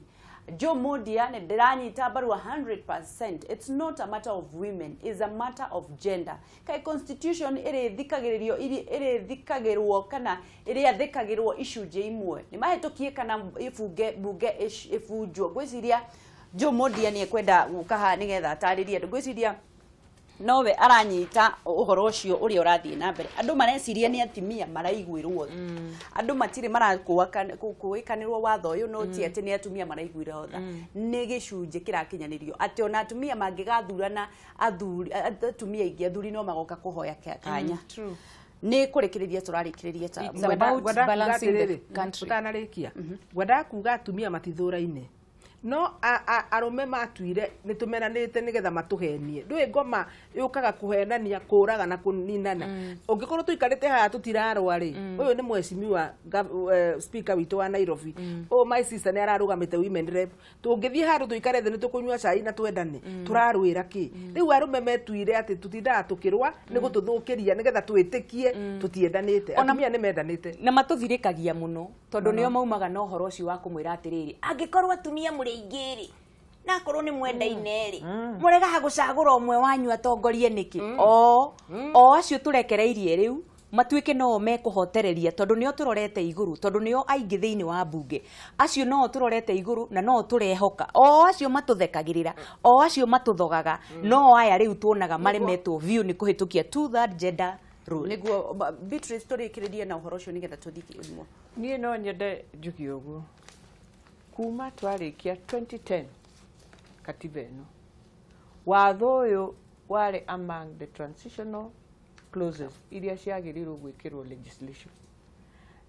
Joe Modia nĩ ndĩranyita mbaru 100%. It's not a matter of women, it's a matter of gender. Kai constitution ĩrĩthikagĩrwo kana ĩrĩathĩkagĩrwo icunjĩ imwe nĩ mahĩtũkie kana bunge ĩbunjwo. Ngwĩciria Joe Modia nĩ ekwenda gũka nĩgetha atarĩrie andũ. Ngwĩciria nowe aranyita ũhoro ũcio ũrĩa ũrathiĩ na mbere. Andũ mareciria nĩ atimia maraiguĩrwo. Andũ matirĩ marakũĩkanĩrwo watho ũyũ no ti atĩ nĩ atumia maraiguĩrwo tha. Nĩ gĩcunjĩ kĩrakinyanĩrio atĩ ona atumia mangĩgathurana atumia aingĩ athuri no magoka kũhoya kanya. Nĩ kũrekereria tũrarĩkĩrĩria ta balancing the country. Ũtanarĩkia. Ngwenda kuga atumia matithũra-inĩ. No arũme matuire nĩ tũmenanĩte nĩgetha matũhenie. Ndũĩ ngoma yũkaga kũhenania kũraga na kũninana. Ũngĩkorwo tũikarĩte haha tũtirarũa rĩ. Ũyũ nĩ mheshimiwa speaker witũ wa Nairobi. My sister nĩ ararũgamĩte women rep. Tũngĩthiĩ handũ tũikare thĩ nĩ tũkũnyua cai na twendane. Tũrarũĩra kĩ? Rĩu arũme metuire atĩ tũtindaga tũkĩrũa nĩ gũtũthũkĩria nĩgetha twĩtĩkie tũtiendanĩte. Atumia nĩ mendanĩte. Na matũthirĩkagia mũno tondũ nĩo maumaga na ũhoro ũcio wa kũmwĩra atĩrĩrĩ angĩkorwo atumia ingĩrĩ na korwo nĩ mwendaine rĩ mũregaga gũcagũra ũmwe wanyu atongorie nĩkĩ o acio tũrekereirie rĩu matuĩke no mekũhotereria tondũ nĩo tũrorete igũrũ tondũ nĩo aingĩ thĩinĩ wa mbunge acio no tũrorete igũrũ na no tũrehoka o acio matũthekagĩrĩra o acio matũthogaga no aya rĩu tuonaga maremetwo view nĩ kũhĩtũkia 2/3 gender rule. Nĩguo Beatrice tũrĩkĩrĩrie na ũhoro ũcio nĩgetha tũthikĩrĩrie. Niĩ no nyende njuge ũguo kuma twarĩkia 2010 katiba ĩno watho ũyũ warĩ among the transitional clauses iria ciagĩrĩirwo gwĩkĩrwo legislation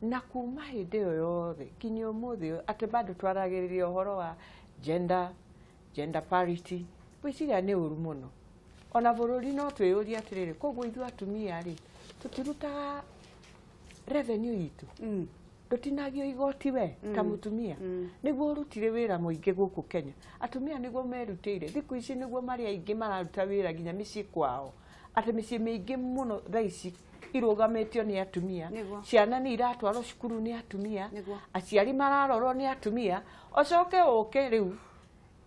na kuma hĩndĩ ĩyo yothe kinya ũmũthĩ atĩ bado twaragĩrĩria ũhoro wa gender parity gwĩciria nĩ ũru mũno ona bũrũri no twĩyũrie atĩrĩrĩ koguo ithuĩ atumia rĩ tũtirutaga revenue itũ Tutinagio igoti we ta mutumia niguo rutire wira muingi guku Kenya atumia niguo merutire thiku ici niguo mari aingi mararuta wira ginya micii kwao ati micii mingi muno thaici irugamitio ni atumia ciana ni iratwarwo cukuru ni atumia aciari mararorwo ni atumia ocoke uke riu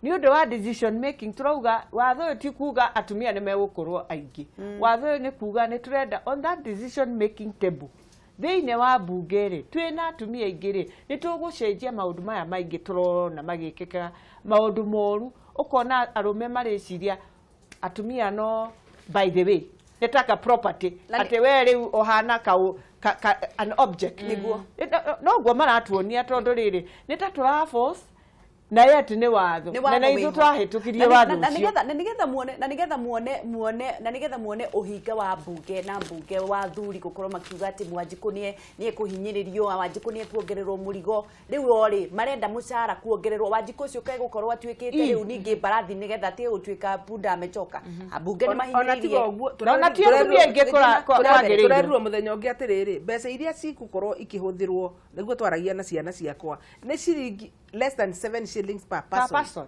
ni undu wa decision making turauga watho ti kuga atumia ni megukorwo aingi watho ni kuga ni turenda on that decision making table thiine wa bunge ri twina atumia aingĩ ri nĩ tũgũcenjia maũndũ maya maingĩ tũrona magĩkĩka maũndũ moru ukona arume marĩciria atumia no by the way netaka property ate we riu ohana an object niguo no guo maratuonia tondu riri nitatura force na yeti ni watho na ithu twahitukirie watho na nigetha muone uhinga wa bunge na bunge wa thuri gukorwo makiuga ati Wanjiku nie kuhinyiririo Wanjiku nie kuongererwo murigo riu ori marenda mucara kuongererwo Wanjiku ucio kai gukorwo atuikite riu ningi barathi nigetha ati utuika bunda amechoka abunge ni mahinyiririe ona ti atumia ingi turerwo muthenya ungi atiriri mbeca iria cikukorwo ikihuthirwo niguo twaragia na ciana ciakwa ni ciringi less than 7 shillings per person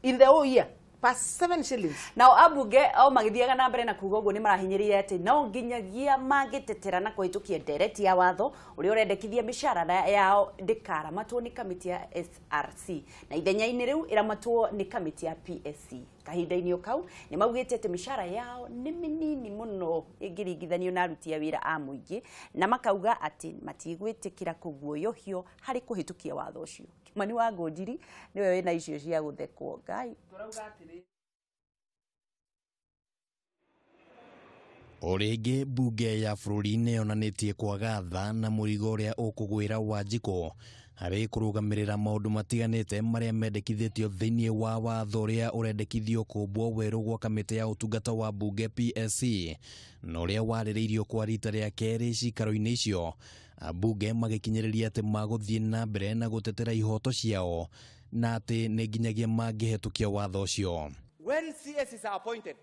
in the whole year. Pas 7 shillings. Now abunge au magithiaga na mbere na kuuga uguo ni marahinyiririe ati no nginyagia magitetera na kuhitukia ndereti ya watho uri urendekithia mishara yao ndikaramatwo ni kamiti ya SRC na ithenya-ini riu iramatwo ni kamiti ya PSC. Kahinda-ini kau ni maugite ati mishara yao ni minini muno ingiringithanio na aruti a wira a muingi na makauga ati matigwitikira kuguoyohio hari kuhitukia watho ucio. Kimani wa Ngonjiri niwe wina icio cia guthekwo ngai turauga atiri Orege bunge ya bururi neyonanitie kwaga tha na murigo uria ukugwira Wanjiku hari kurugamirira maundu matiganite maria mendekithitio thiini wa watho uria urendekithio kumbwo weru gwa kamiti ya utungata wa bunge PSC na uria waririirio kwa rita ria keri cikaro-ini icio abunge magikinyiriria ati maguthie na mbere na gutetera ihoto ciao na ati ni nginyagia mangihitukia watho ucio. When CSs are appointed,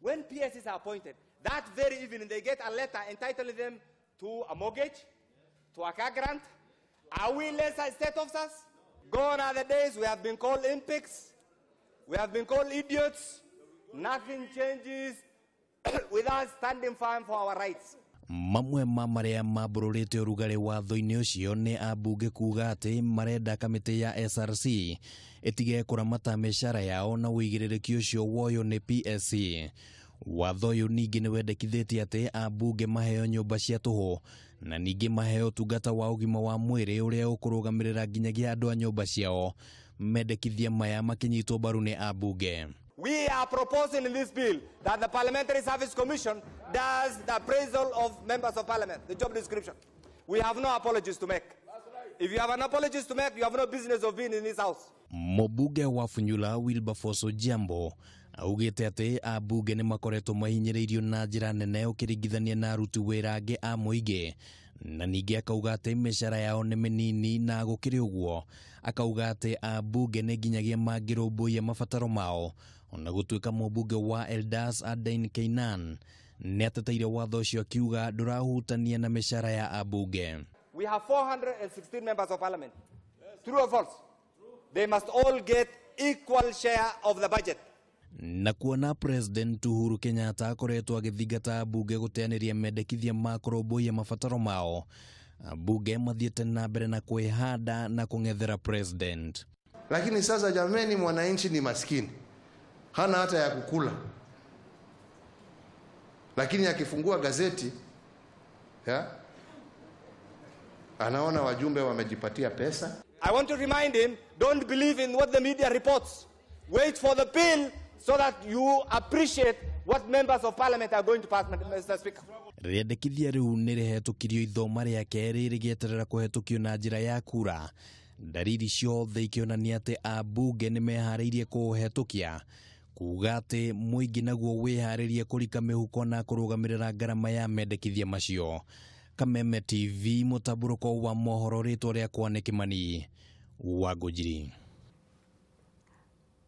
when PSs are appointed, that very evening they get a letter entitling them to a mortgage, to a car grant. Are we lesser state officers? Gone are the days we have been called impics, we have been called idiots. Nothing changes with us standing firm for our rights. Mamwe maria mabururite urugari watho-ini ucio ni abunge kuga ati marenda kamiti ya SRC itige kuramata mishara yao na uigiririkia ucio woyo ni PSC. Watho uyu ningi ni wendekithitie ati abunge maheo nyumba cia tuhu na ningi maheo tungata wa ugima wa mwiri uria ukurugamirira nginyagia andu a nyumba ciao mendekithia maya makinyitwo baru ni abunge. We are proposing in this bill that the Parliamentary Service Commission does the appraisal of members of Parliament, the job description. We have no apologies to make. If you have an apologies to make, you have no business of being in this house. Mubunge wa Funyula Wilberforce Ojiambo augite ati abunge ni makoretwo mahinyiriirio na njira nene ukiringithania na aruti wira angi a muingi na ningi akauga ati mishara yao ni minini na gukiri uguo akauga ati abunge ni nginyagia mangirumbuia mabataro mao ona gutuika mubunge wa Eldas Aden Keinan ni ateteire watho ucio akiuga ndurahutania na mishara ya abunge. We have 416 members of parliament. True or false? They must all get equal share of the budget. Na kuona President Uhuru Kenyatta akoretwo agithingata abunge guteaniria mendekithia ma kurumbuia mabataro mao abunge mathiete na mbere na kwihanda na kung'ethera president. Lakini sasa jameni, mwananchi ni maskini, hana hata ya kukula, lakini akifungua gazeti anaona wajumbe wamejipatia pesa. I want to remind him, don't believe in what the media reports. Wait for the bill so that you appreciate what members of parliament are going to pass, Mr. Speaker. Riendekithia riu ni rihetukirio ithoma ria keri rigieterera kuhetukio na njira ya kura. Dariri ciothe ikionania ati abunge ni mehariirie kuhetukia kuga ati muingi naguo wihariirie kurika mihuko na kurugamirira ngarama ya mendekithia macio. Kameme TV mutaburuko wa mohoro ritwa riakwa ni Kimani wa Ngonjiri.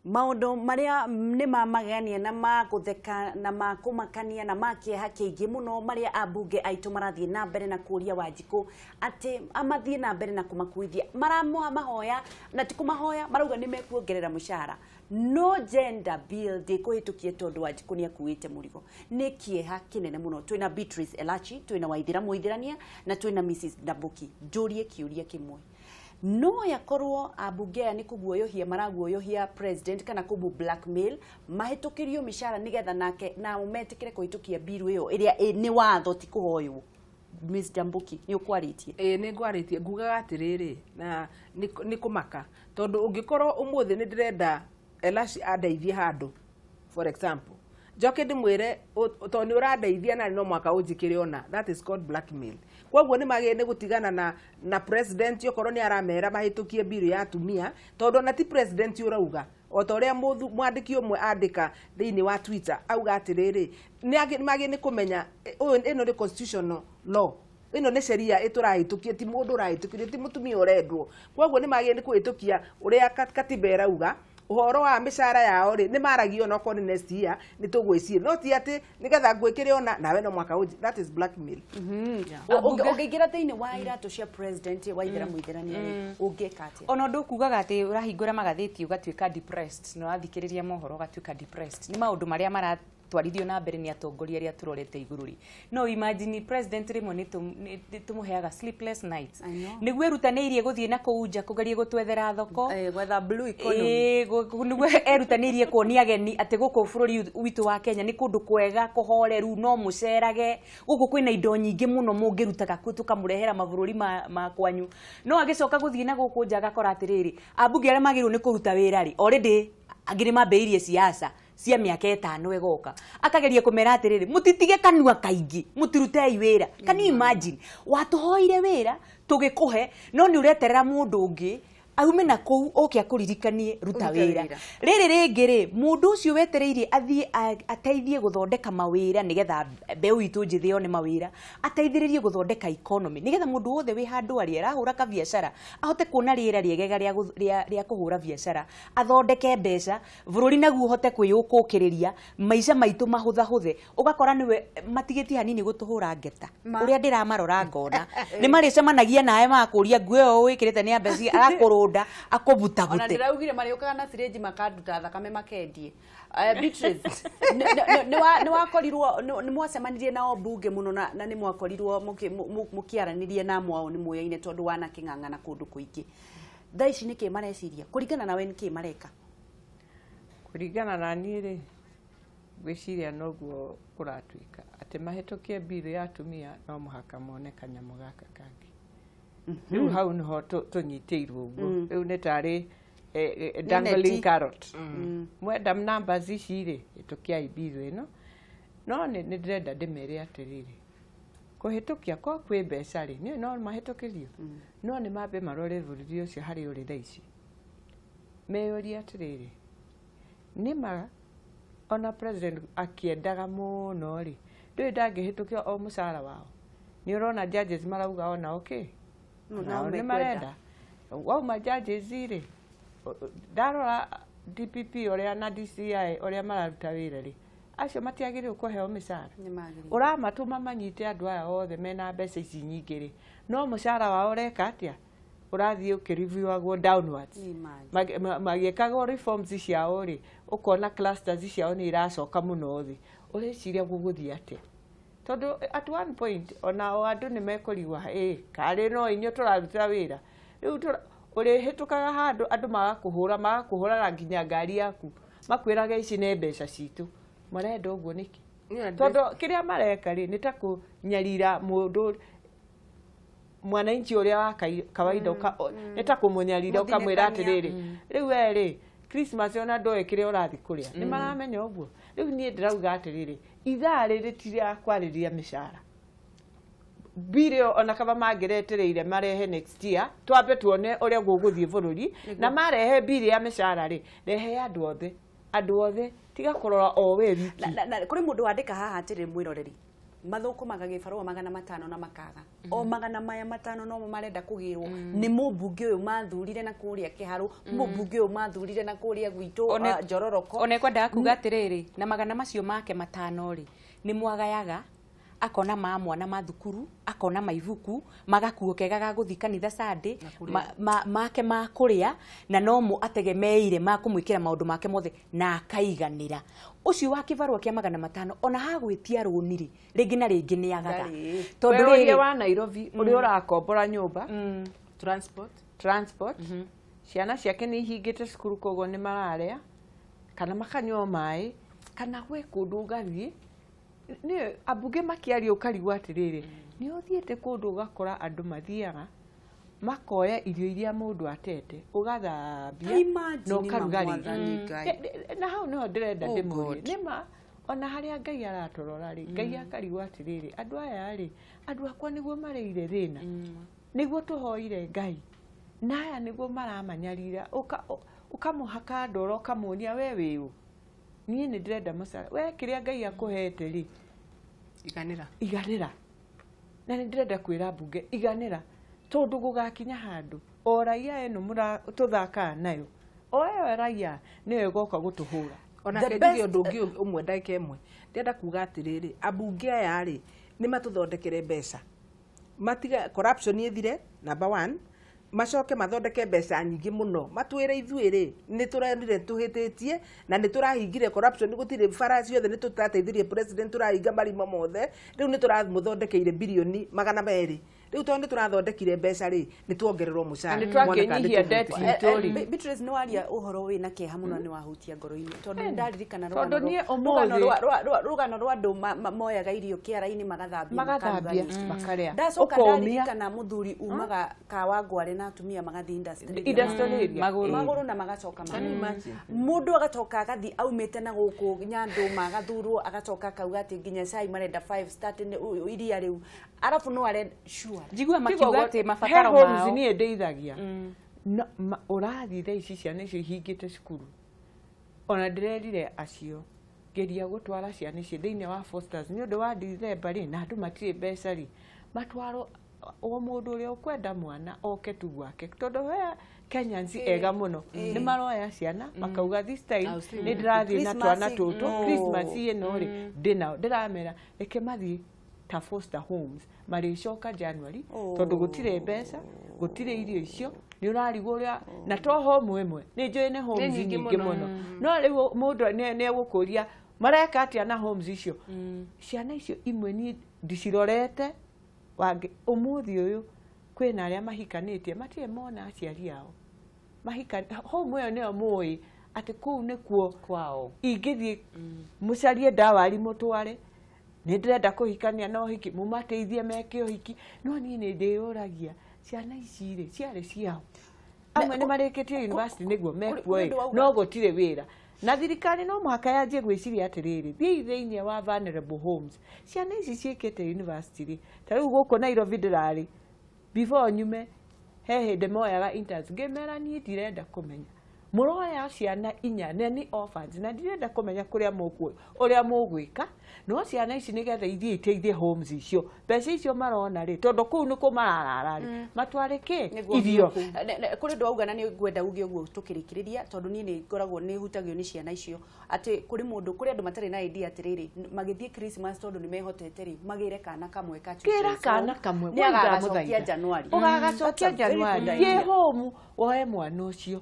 Maundu maria ni mamagania na magutheka na makumakania na makieha kiingi muno maria abunge aitu marathie na mbere na kuria Wanjiku ati amathie na mbere na kumakuithia mahoya na tikumahoya marauga ni mekuongerera mushahara. No gender bill ndikuhitukie tondu Wanjiku ni akuite murigo ni kieha kinene muno. Twina Beatrice Elachi, twina Waithira Muithirania na twina Mrs. Ndabuki. Njurie kiuria kimwe, no yakorwo abunge ni kuguoyohia maraguoyohia president kana kubu blackmail mahitukirio mishara nigetha nake na umetikire kuhitukia bill iyo iria ni watho ti kuhoywo. Miss Jambuki ni ukwaritie ni ngwaritie ngugaga atiriri na ni kumaka tondu ungikorwo umuthi ni ndirenda Elashi andeithie handu for example njoke ndimwire to ni urandeithia na no mwaka unjikire ona that is called blackmail kwoguo ni magi ni gutigana na president yokorwo ni aramera mahitukie bill ya atumia tondu na ti president urauga o ta uria mwandiki umwe andika thiini wa Twitter auga atiriri ni magi ni kumenya ino ni constitutional law ino ni sheria iturahitukie ti mundu urahitukie ti mutumia urendwo kwoguo ni magi ni kuhitukia uria katiba irauga uhoro wa mishara yao ri ni maragio no ko ni next year ni tugwicire no ti ati nigetha ngwikire ona nawe no mwaka uji that is blackmail ungigira thiini wa iratu cia president wa ithera muitherania ungika ati ona ndu kugaga ati urahingura magatheti ugatuika depressed no athikiriria mohoro ugatuika depressed ni maundu maria mara twarithio na mbere ni atongoria ria turorete igururi no imagine president rimwe ni tumuheaga sleepless nights niguo erutaneirie guthie na kuunja kugeria gutwethera thoko gwetha blue economy niguo erutaneirie kuonia ageni ati guku bururi witu wa Kenya ni kundu kwega kuhoreru no mucerage guku kwina indo nyingi muno mungirutaga ku tukamurehera mabururi ma kwanyu no agicoka guthie na guku nja agakora atiriri ambunge aria magiru ni kuruta wira ri already agire mambeirie siasa cia miaka 5 egoka akageria kumera atiriri mutitige kanua kaingi mutirutei wira can you imagine watuhoire wira tugikuhe no ni ureterera mundu ungi aume na kou okia kuririkanie ruta wira riri ringi ri mundu ucio wetereirie athie ateithie guthondeka mawira nigetha mbeu itu njithio ni mawira ateithiririe guthondeka economy nigetha mundu wothe wi handu ari arahura ka biashara ahote kuona riera riegega ria kuhura biashara athondeke mbeca bururi naguo hote kwiyukukiriria maica maitu mahutha huthe ugakora niwe matigiti hanini gutuhura ngeta uria ndiramarora ngona ni maricemanagia nae makuria nguo wikirite ni ambeci arakuru akubuta bute ona ndiraugire mariokaga na sirenji makanduta thakame makendie Beatrice ni wakorirwo ni mwacemanirie nao bunge muno na ni mwakorirwo mukiaranirie na mwao ni muyaine tondu wana king'ang'ana kundu kuingi thaa ici niki mareciria kuringana nawe niki mareka kuringana na niĩ rĩ gwĩciria noguo kuratuika ati mahĩtũkie bill ya atumia no mũhaka mone kanyamũ gaka kangi riu hau niho tunyitĩirwo ũguo riu nĩ tarĩ dangling carrot mwenda numbers ici rĩ hĩtũkiai bill ĩno no nĩ ndĩrenda ndĩmere atĩrĩrĩ kũhĩtũkia kwa kwĩ mbeca rĩ niĩ no mahĩtũkĩrio no nĩ mambe marore bũrũri ũcio harĩ ũrĩ thaa ici meyũrie atĩrĩrĩ nĩma ona president akiendaga mũno rĩ ndũĩ ndangĩhĩtũkia o mũcara wao nĩ ũrona judges marauga ona okay nao nĩ marenda wauma judges rĩ ndarora DPP ũrĩa na DCI ũrĩa mararuta wĩra rĩ acio matiagĩrĩirwo kũheo mĩcara ũramatũma manyite andũ aya othe mena mbeca ici nyingĩ rĩ no mũcara wao ũreka atĩa ũrathiĩ ũkĩreviewagwo downwards magĩkagwo reforms ciao rĩ ũkona clusters ciao nĩ iracoka mũno thĩ ũreciria gũgũthiĩ atĩa tondu at one point ona o andu ni mekũrigwa karĩ no inyuĩ tũraruta wĩra rĩu ũrĩhĩtũkaga handũ andũ magakũhũraga nginya ngari yaku makwĩraga ici nĩ mbeca citũ marenda ũguo nĩkĩ tondu kĩrĩa mareka rĩ nĩ ta kũnyarira mũndũ mwananchi ũrĩa wa kawaida nĩ ta kũmũnyarira ũkamwĩra atĩrĩrĩ rĩu rĩ Christmas ona ndoĩ kĩrĩa ũrathi kũrĩa nĩ maramenya ũguo rĩu niĩ ndĩrauga atĩrĩrĩ ithaa rĩrĩ ti rĩa kwarĩria mĩcara bill ona kaba mangĩretereire marehe next year twambe tuone ũrĩa gũgũthiĩ bũrũri na marehe bill ya mĩcara rĩ rehe andũ othe tiga kũrora o we wiki kũrĩ mũndũ wandĩka haha atĩrĩ mwĩroreri mathukumaga gĩbarũa 500 na makaga o 500 no marenda kũgĩrwo nĩ mũmbunge ũyũ mathurire na kũrĩa kĩharũ mũmbunge ũyũ mathurire na kũrĩa gwitũ Njororoko ona ekwendaga kuga atĩrĩrĩ na magana macio make 5 rĩ nĩ mwagayaga akona mwana mathukuru akona maibuku magakuo kega ga guthi kanitha Sunday make ma kuria na no ategemeire makumwikira maundu make mothe na akaiganira ucio wa kibarua kia 500 ona hagwitia rũni ringi na ringi ni agaga tondu ri wa Nairobi uri urakombora nyumba transport ciana ciake ni ihingite cukuru koguo ni mararea kana makanywa mai kana gwe kundu gathie nĩ ambunge makiaria ũkarigwo atĩrĩrĩ nĩ ũthiĩte kũndũ ũgakora andũ mathiaga makoya irio iria mũndũ atete ũgathambia na ũkaruga rĩngĩ na hau nĩho ndĩrenda ndĩmũrie nĩma ona harĩa Ngai aratorora rĩ Ngai akarigwo atĩrĩrĩ andũ aya rĩ andũ akwa nĩguo marĩire thĩna nĩguo tũhoire Ngai na aya nĩguo maramanyarira ũkamũhaka ndoro ũkamũonia we wĩũ niĩ nĩ ndĩrenda mũcara we kĩrĩa Ngai akũhete rĩ iganĩra na nĩ ndĩrenda kwĩra mbunge iganĩra tondũ gũgakinya handũ o raia ĩno tũthakaga nayo o ĩyo raia nĩyo ĩgoka gũtũhũra ona kĩnjuge ũndũ ũngĩ ũmwe ndagĩka ĩmwe ndĩrenda kuga atĩrĩrĩ ambunge aya rĩ nĩ matũthondekere mbeca matiga corruption ĩthire number 1 macoke mathondeke mbeca nyingĩ mũno matwĩre ithuĩ rĩ nĩ tũrendire tũhĩtĩtie na nĩ tũrahingire corruption gũtirĩ bara ciothe nĩ tũtateithirie president tũrahinga marimo mothe rĩu nĩ tũramũthondekeire bilioni 200 rĩu tondũ nĩ tũrathondekire mbeca rĩ nĩ tuongererwo mũcara nĩ twakĩnyihia debt itũri Beatrice nĩ waria ũhoro wĩna kĩeha mũno nĩ wahutia ngoro-inĩ tondũ ndaririkana rũgano rwa andũ moyaga irio kĩara-inĩ magathambia makarĩa ndacoka ndaririkana mũthuri umaga Kawangware na atumia magathi industry magũrũ na magacoka mũndũ agacoka agathi aumĩte na gũkũ Nyandũma agathurwo agacoka akauga atĩ nginya cai marenda 5 star iria rĩu arabu no arenda njigua makiuga atĩ mabataro mao niĩ ndeithagia ũrathi thaa ici ciana icio ihingĩte cukuru ona ndĩrerire acio geria gũtwara ciana icio thĩinĩ wa Fosters nĩ ũndũ wa December rĩ na andũ matirĩ mbeca rĩ matwarwo o mũndũ ũrĩa ũkwenda mwana oke tu gwake tondũ we Kenyans ega mũno nĩ maroya ciana makauga this time nĩ ndĩrathiĩ na twana tũtũ Christmas ĩno rĩ ndĩramera reke mathiĩ ta foster homes marĩcoka January tondũ gũtirĩ mbeca gũtirĩ irio icio nĩ ũrarigwo ũrĩa na to home ĩmwe nĩ njũĩ nĩ homes nyingĩ mũno no rĩu mũndũ nĩ egũkũria mareka atĩa na homes icio ciana icio imwe niĩ ndicirorete ũmũthĩ ũyũ kwĩna arĩa mahikanĩtie matirĩ mona aciari ao home ĩyo nĩyo mũĩ atĩ kũu nĩkuo kwao ingĩthiĩ mũcarie ndawari mũtware nĩ ndĩrenda kũhikania no hiki mũmateithie meke ũhiki no niĩ nĩ ndĩyũragia ciana ici rĩ ciarĩ ciao amwe nĩ marĩkĩtie university nĩguo mekuoĩ no gũtirĩ wĩra na thirikari no mũhaka yanjie gwĩciria atĩrĩrĩ thiĩ thĩinĩ wa vulnerable homes ciana ici ciĩkĩte university rĩ ta rĩu gũkũ Nairobi ndĩrarĩ before nyume he hĩndĩ moyaga interns ngĩmera niĩ ndirenda kũmenya mũroya ciana 4 na nĩ orphans na ndirenda kũmenya ũrĩa mũgwĩka no ciana ici nĩgetha ithiĩ iteithie homes icio mbeca icio marona rĩ tondũ kũu nĩ kũmarara rĩ matwarĩke irio kũrĩ ndũ auga na nĩ ngwenda uge ũguo tũkĩrĩkĩrĩria tondũ niĩ nĩ ngoragwo nĩ hutagio nĩ ciana icio atĩ kũrĩ andũ matarĩ na idea atĩrĩrĩ magĩthiĩ Christmas tondũ nĩ mehotete rĩ magĩre kana kamwe kĩra kana kamwe nĩ agacokia January ũgagacokia January thiĩ home woe mwana ũcio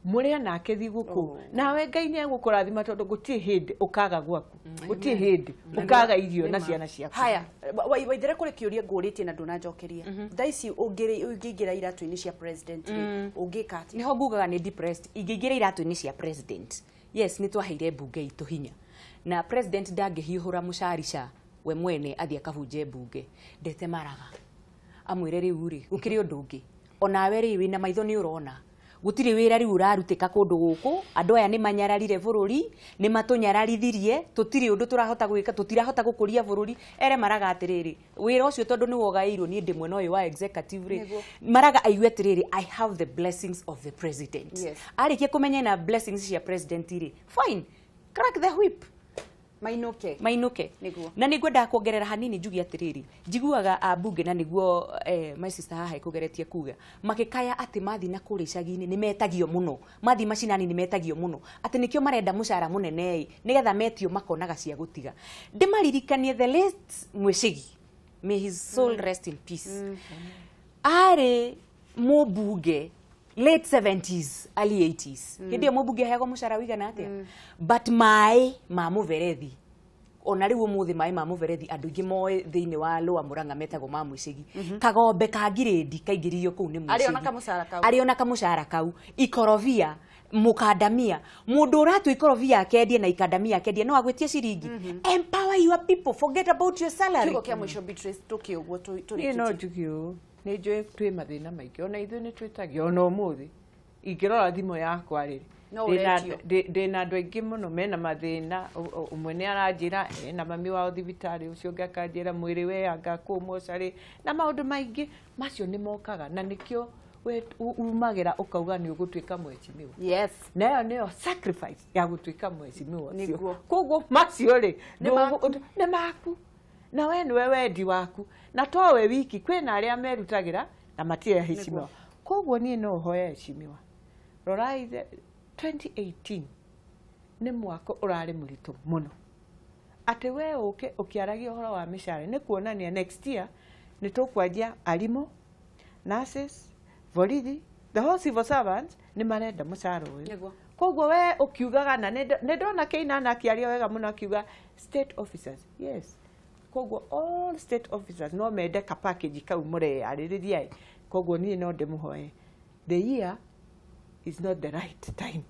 mũrĩa nake thigũkũ nawe Ngai nĩ egũkũrathima tondũ gũtirĩ hĩndĩ ũkaga gwaku gũtirĩ hĩndĩ ũkaga irio na ciana ciaku haya waithĩre kũrĩ kĩũria ngũrĩtie na ndũnanjokeria thaa ici ũngĩingĩra iratũ-inĩ cia president ũngĩka atĩa niho ngugaga nĩ depressed ingĩingĩra iratũ-inĩ cia president yes nĩ twaheire mbunge itũ hinya na president ndangĩhiũhũra mũcarica we mwene athiĩ akahunje mbunge ndete maraga amwĩre rĩu rĩ gũkĩrĩ ũndũ ũngĩ onawe rĩ wĩna maitho nĩ ũrona gũtirĩ wĩra rĩu ũrarutĩka kũndũ gũkũ andũ aya nĩ manyararire bũrũri nĩ matũnyararithirie tũtirĩ ũndũ tũrahota gwĩka tũtirahota gũkũria bũrũri ere maraga atĩrĩrĩ wĩra ũcio tondũ nĩ wogaĩirwo niĩ ndĩ mwena ũyũ wa executive rĩ maraga aigue atĩrĩrĩ I have the blessings of the president arĩkia kũmenya na blessings cia president rĩ fine crack the whip mainũke na nĩngwenda kuongerera hanini njugi atĩrĩrĩ njiguaga ambunge na nĩguo my sister haha ĩkũgeretie kuga makĩkaya atĩ mathi na kũrĩa icagi-inĩ nĩ metagio mũno mathi macinani nĩ metagio mũno atĩ nĩkĩo marenda mũcara mũnene nĩgetha metio makonaga cia gũtiga ndĩmaririkanie the late Mwĩcĩgi may his soul rest in peace arĩ mũmbunge late 70s early 80s hĩndĩ ĩyo mũmbunge aheagwo mũcara wĩigana atĩa but maĩ ma mũberethi ona rĩu ũmũthĩ maĩ ma mũberethi andũ aingĩ moĩ thĩinĩ wa Lower Murang'a metagwo ma Mwĩcĩgi kagombe ka ngirĩndi kaingĩririo kũu nĩ Mwĩcĩgi arĩ ona kamũcara kau ikorobia mukandamia mundu uratu ikorobia kendie na ikandamia kendie no agwetie ciringi. Empower your people, forget about your salary. Kiugo kia mwisho Beatrice tukiugwo turi no njugio ni njui twi mathina maingi ona ithu ni twitagio ona umuthi ingirora thimo yakwa riri ndina andu aingi muno mena mathina umwe ni aranjira na mami wao thibitari ucio ngakanjira mwiri we anga kumocari na maundu maingi macio ni mokaga na nikio we umagira ukauga ni ugutwika mwecimiwa. Yes, nayo niyo sacrifice ya gutwika mwecimiwa cio koguo macio ri ni maku na we ni wendi waku na towe wiki kwina aria merutagira na matire heshimiwa koguo ni no hoya heshimiwa. Rorai 2018 ni mwako urari murito muno ate we ukiaragia uhoro wa mishare ni kuonania next year ni tukwanjia arimo nurses borithi the whole civil servants ni marenda mucara uyu koguo we ukiugaga na ni ndona Keinana akiaria wega muno akiuga state officers. Yes, koguo all state officers no mende ka package kau mure aririria koguo ni no ndimuhoe the year is not the right time.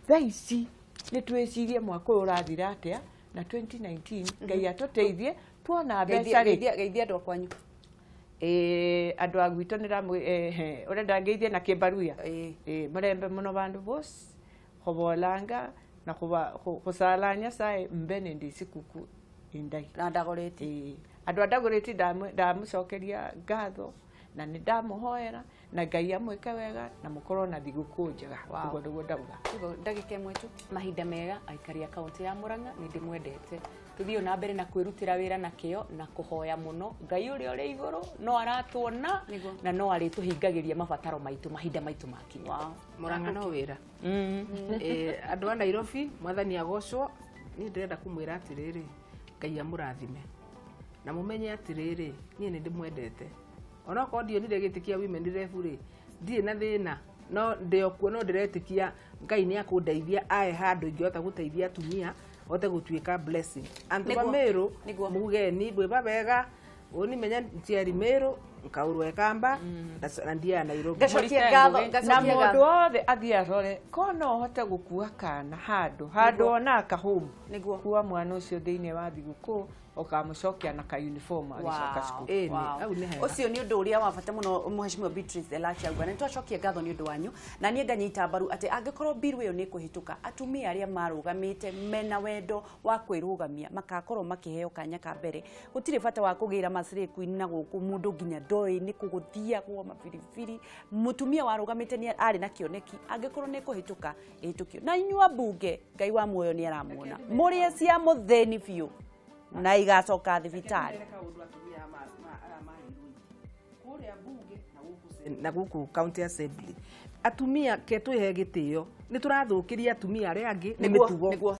Thaici ni twecirie mwaka urathira atia na 2019 ngai atuteithie tuona mbeca ri geithia andu akwanyu andu agwito nira urenda ngeithie na kibaruya murembe muno bandu bos hobolanga na kusalanya sai mbene ndisikuku indai na ndagoreti andu andagoreti ndamucokeria ngatho na ni ndamuhoera na ngai amweke wega na mukorwo na thiguku njega ugo ndugo ndauga ndagike mwetu mahinda mega aikari kaunti ya Murang'a ni ndimwendete tuthio na mbere na kwirutira wira na kio na kuhoya muno ngai uri iguru no aratuona na no ari tuhingagiria mabataro maitu mahinda maitu makinyu. Murang'a no wira andu a Nairobi mwathani agocwo ni ndirenda kumwira atiriri ngai amurathime na mumenye atiriri ni ndimwendete ona ko ndionire gitikia women ref ri ndire na thina no ndio kuo no ndiretikia ngai ni akundeithia ae handu ingihota guteithia atumia ote gutwika blessing antu ba Meru mugeni bweba bega oni menya ntiari Meru nkaurwe kamba na ndia Nairobi na mundu othe athia rore kono hote gukua kana handu ona kahumu kuwa mwana ucio thiine wa thiguku okamucokia na ka uniform agicoka cukuru. Ucio ni undu uria wa bata muno Mheshimiwa Beatrice Elachi Agwa. Ni twacokia ngatho ni undu wanyu na nie nganyita mbaru ati angikorwo biru iyo ni kuhituka atumia aria marugamite mena wendo wa kwirugamia makakorwo makiheo kanya ka mbere gutire bata wa kugira masire kuina guku mundu nginya ndoi ni kuguthia kwa mabiribiri mutumia warugamite ni ari na kioneki angikorwo ni kuhituka ihitukio na inyua bunge ngai wa muoyo ni aramuona murie cia mutheni biu na igacoka thibitari na guku county assembly atumia ke twihe gitio ni turathukiria atumia aria angi ni mitugo